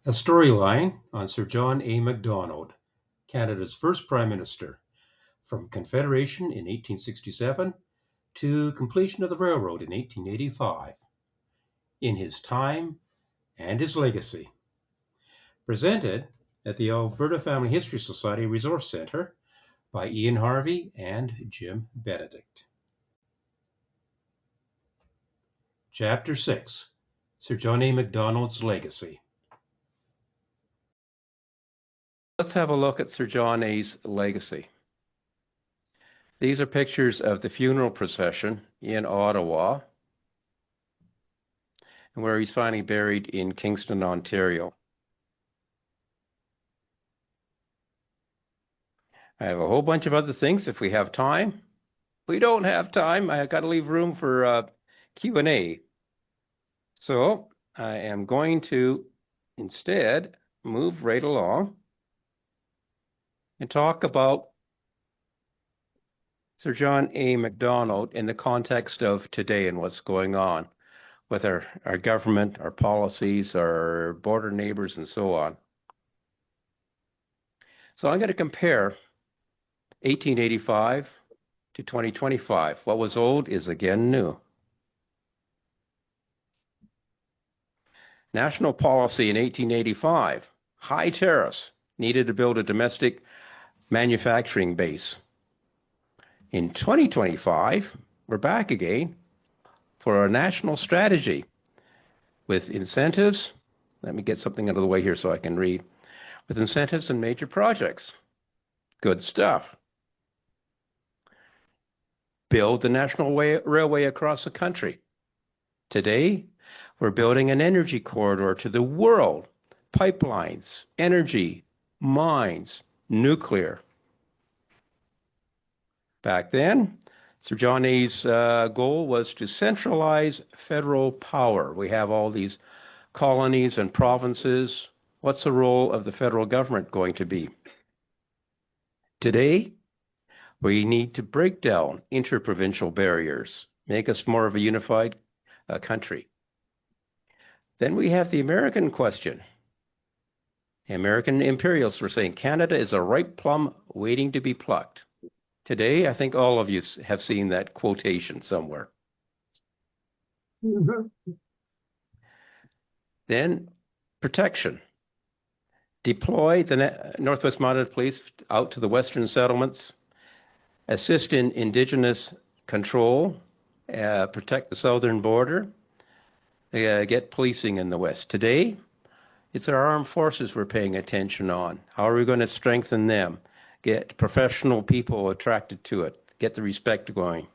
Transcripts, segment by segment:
A storyline on Sir John A. Macdonald, Canada's first Prime Minister, from Confederation in 1867 to completion of the railroad in 1885, in his time and his legacy. Presented at the Alberta Family History Society Resource Centre by Ian Harvey and Jim Benedict. Chapter 6, Sir John A. Macdonald's Legacy. Let's have a look at Sir John A.'s legacy. These are pictures of the funeral procession in Ottawa, and where he's finally buried in Kingston, Ontario. I have a whole bunch of other things if we have time. We don't have time. I've got to leave room for Q&A. So I am going to instead move right along and talk about Sir John A. Macdonald in the context of today and what's going on with our government, our policies, our border neighbors, and so on. So I'm going to compare 1885 to 2025. What was old is again new. National policy in 1885, high tariffs, needed to build a domestic manufacturing base. In 2025, we're back again for our national strategy with incentives. Let me get something out of the way here so I can read. With incentives and major projects. Good stuff. Build the national railway across the country. Today, we're building an energy corridor to the world. Pipelines, energy, mines, nuclear. Back then, Sir John A.'s goal was to centralize federal power. We have all these colonies and provinces. What's the role of the federal government going to be? Today, we need to break down interprovincial barriers, make us more of a unified country. Then we have the American question. The American imperialists were saying Canada is a ripe plum waiting to be plucked. Today, I think all of you have seen that quotation somewhere. Then, protection. Deploy the Northwest Mounted Police out to the western settlements, assist in Indigenous control, protect the southern border, get policing in the west. Today, it's our armed forces we're paying attention on. How are we going to strengthen them? Get professional people attracted to it. Get the respect going.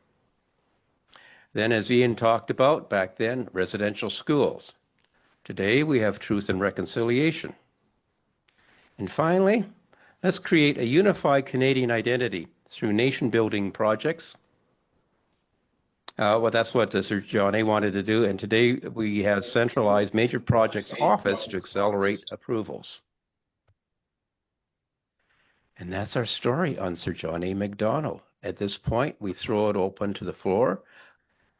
Then, as Ian talked about back then, residential schools. Today, we have truth and reconciliation. And finally, let's create a unified Canadian identity through nation-building projects. Well, that's what Sir John A. wanted to do, and today we have centralized major projects office to accelerate approvals. And that's our story on Sir John A. Macdonald. At this point, we throw it open to the floor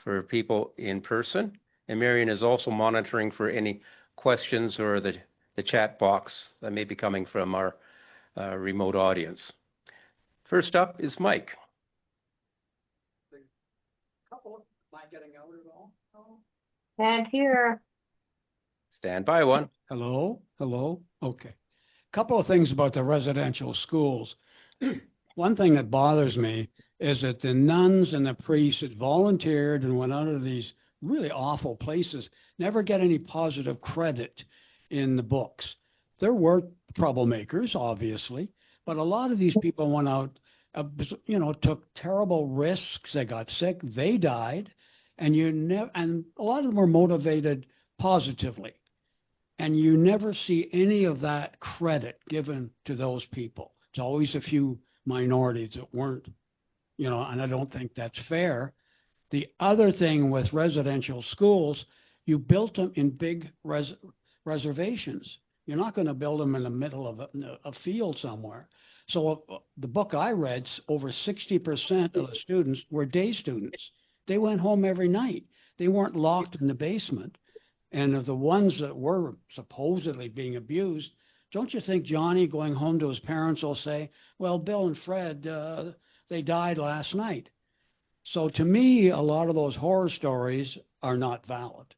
for people in person, and Marion is also monitoring for any questions or the chat box that may be coming from our remote audience. First up is Mike. Am I getting out at all? And here. Stand by one. Hello? Okay. Couple of things about the residential schools. One thing that bothers me is that the nuns and the priests that volunteered and went out of these really awful places never get any positive credit in the books. There were troublemakers, obviously, but a lot of these people went out, took terrible risks. They got sick, they died, and a lot of them were motivated positively. And you never see any of that credit given to those people. It's always a few minorities that weren't, and I don't think that's fair. The other thing with residential schools, you built them in big reservations. You're not going to build them in the middle of a field somewhere. So the book I read, over 60% of the students were day students. They went home every night. They weren't locked in the basement. And of the ones that were supposedly being abused, don't you think Johnny going home to his parents will say, well, Bill and Fred, they died last night. So to me, a lot of those horror stories are not valid.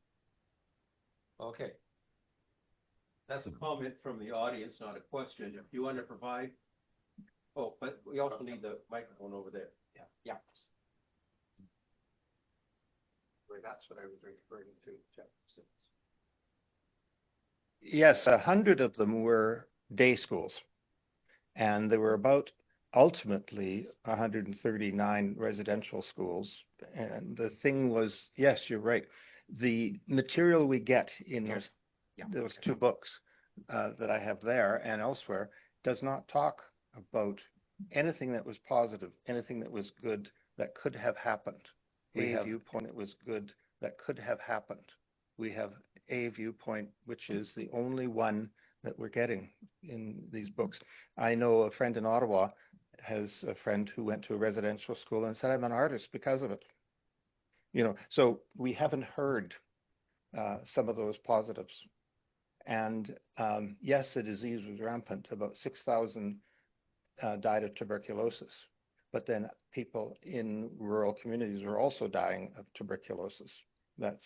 Okay. That's a comment from the audience, not a question. If you want to provide, oh, but we also need the microphone over there. Yeah. Yeah. That's what I was referring to, Jeff. Yes, 100 of them were day schools, and there were about ultimately 139 residential schools. And the thing was, yes, you're right. The material we get in those two books that I have there and elsewhere does not talk about anything that was positive, anything that was good that could have happened. We have a viewpoint that was good that could have happened. We have a viewpoint which is the only one that we're getting in these books. I know a friend in Ottawa has a friend who went to a residential school and said, I'm an artist because of it. So we haven't heard some of those positives. And yes, the disease was rampant. About 6,000 died of tuberculosis. But then people in rural communities were also dying of tuberculosis.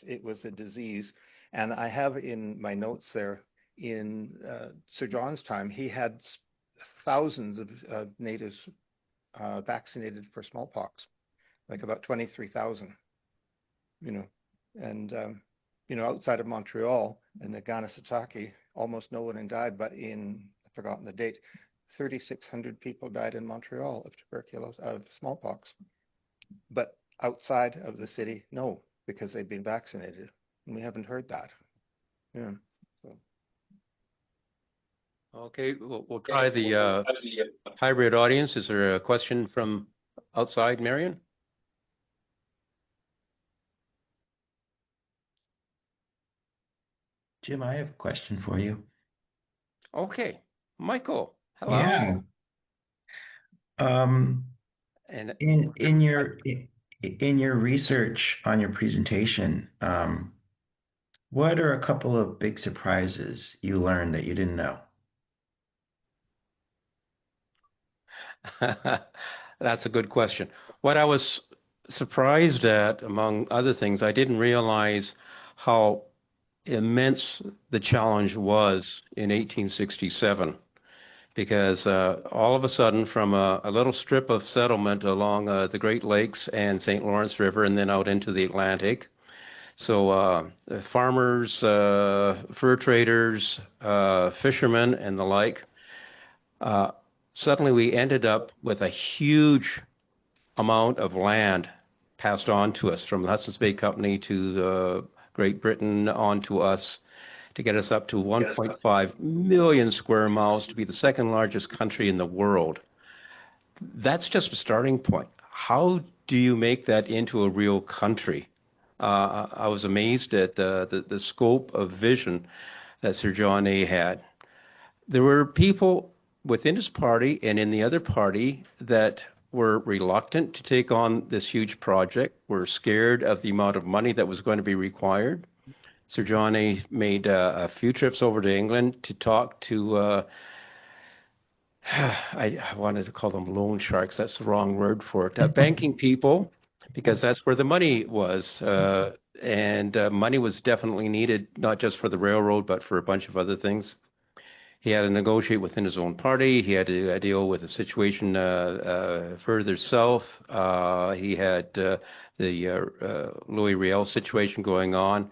It was a disease. And I have in my notes there, in Sir John's time, he had thousands of natives vaccinated for smallpox, like about 23,000, and outside of Montreal and the Ganasataki, almost no one died, but I've forgotten the date, 3,600 people died in Montreal of tuberculosis, of smallpox. But outside of the city, no, because they'd been vaccinated. And we haven't heard that. Yeah. So. Okay, we'll try the hybrid audience. Is there a question from outside, Marion? Jim, I have a question for you. Okay, Michael, hello. Yeah. And in your research on your presentation, what are a couple of big surprises you learned that you didn't know? That's a good question. What I was surprised at, among other things, I didn't realize how immense the challenge was in 1867. Because all of a sudden, from a little strip of settlement along the Great Lakes and St. Lawrence River and then out into the Atlantic, so farmers, fur traders, fishermen, and the like, suddenly we ended up with a huge amount of land passed on to us from the Hudson's Bay Company to the Great Britain on to us, to get us up to 1.5 million square miles, to be the second largest country in the world. That's just a starting point. How do you make that into a real country? I was amazed at the scope of vision that Sir John A. had. There were people within his party and in the other party that were reluctant to take on this huge project, were scared of the amount of money that was going to be required. Sir John A. made a few trips over to England to talk to, I wanted to call them loan sharks, that's the wrong word for it, banking people, because that's where the money was. And money was definitely needed, not just for the railroad, but for a bunch of other things. He had to negotiate within his own party. He had to deal with a situation further south. He had the Louis Riel situation going on.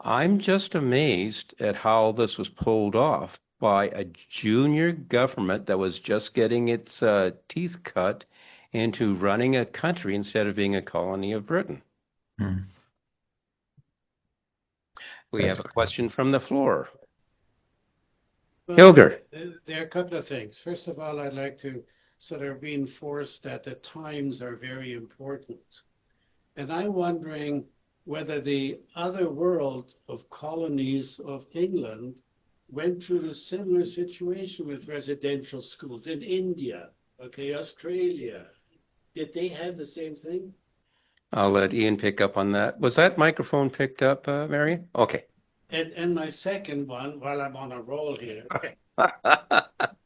I'm just amazed at how this was pulled off by a junior government that was just getting its teeth cut into running a country instead of being a colony of Britain. Hmm. We have a question from the floor. Well, Hilger. there are a couple of things. First of all, I'd like to sort of reinforce that the times are very important. And I'm wondering whether the other world of colonies of England went through a similar situation with residential schools in India, okay, Australia. Did they have the same thing? I'll let Ian pick up on that. Was that microphone picked up, Marion? Okay. And my second one, while I'm on a roll here,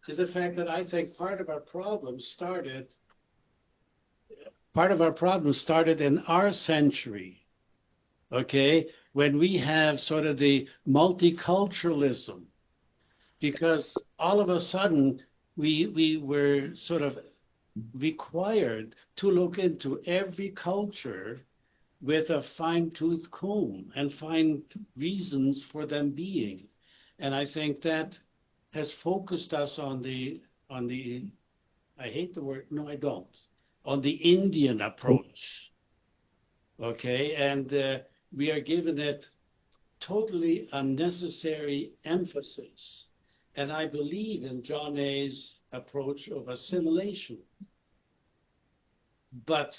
is the fact that I think part of our problem started in our century, okay, when we have sort of the multiculturalism, because all of a sudden we were sort of required to look into every culture with a fine-tooth comb and find reasons for them being. And I think that has focused us on the, I hate the word, no, I don't, on the Indian approach. Okay, and we are given it totally unnecessary emphasis. And I believe in John A.'s approach of assimilation. But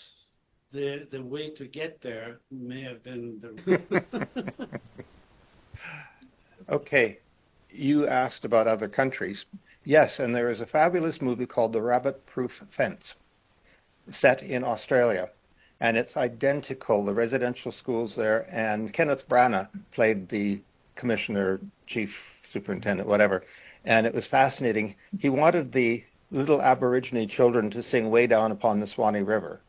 the way to get there may have been the... Okay, you asked about other countries. Yes, and there is a fabulous movie called The Rabbit-Proof Fence, set in Australia. And it's identical, the residential schools there, and Kenneth Branagh played the commissioner, chief superintendent, whatever. And it was fascinating. He wanted the little Aborigine children to sing Way Down Upon the Swanee River,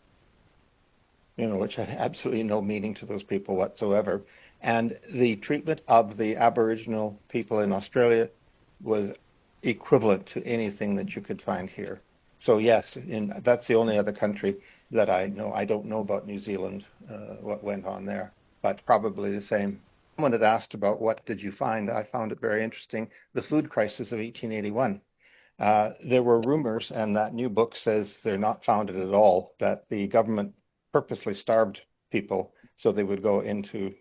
which had absolutely no meaning to those people whatsoever. And the treatment of the Aboriginal people in Australia was equivalent to anything that you could find here. So yes, that's the only other country that I know. I don't know about New Zealand, what went on there, but probably the same. Someone had asked about what did you find. I found it very interesting, the food crisis of 1881. There were rumors, and that new book says they're not founded at all, that the government purposely starved people so they would go into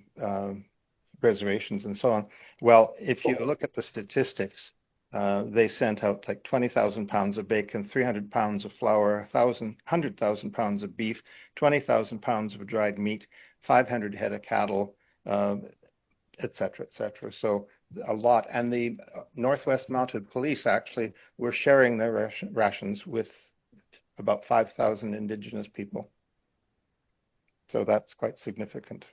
reservations and so on. Well, if you look at the statistics, they sent out like 20,000 pounds of bacon, 300 pounds of flour, 100,000 pounds of beef, 20,000 pounds of dried meat, 500 head of cattle, et cetera, et cetera. So a lot. And the Northwest Mounted Police actually were sharing their rations with about 5,000 Indigenous people. So that's quite significant.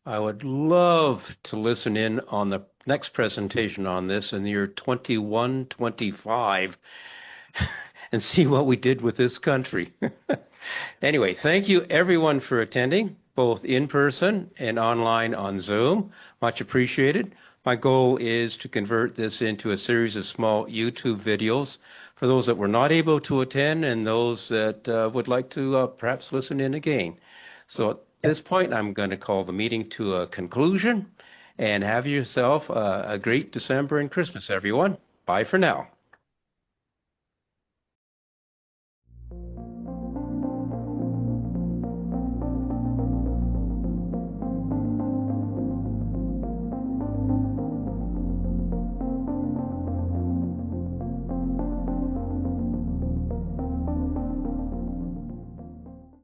I would love to listen in on the next presentation on this in the year 2125 and see what we did with this country. Anyway, thank you everyone for attending, both in person and online on Zoom. Much appreciated. My goal is to convert this into a series of small YouTube videos for those that were not able to attend and those that would like to perhaps listen in again. So at this point, I'm going to call the meeting to a conclusion, and have yourself a great December and Christmas, everyone. Bye for now.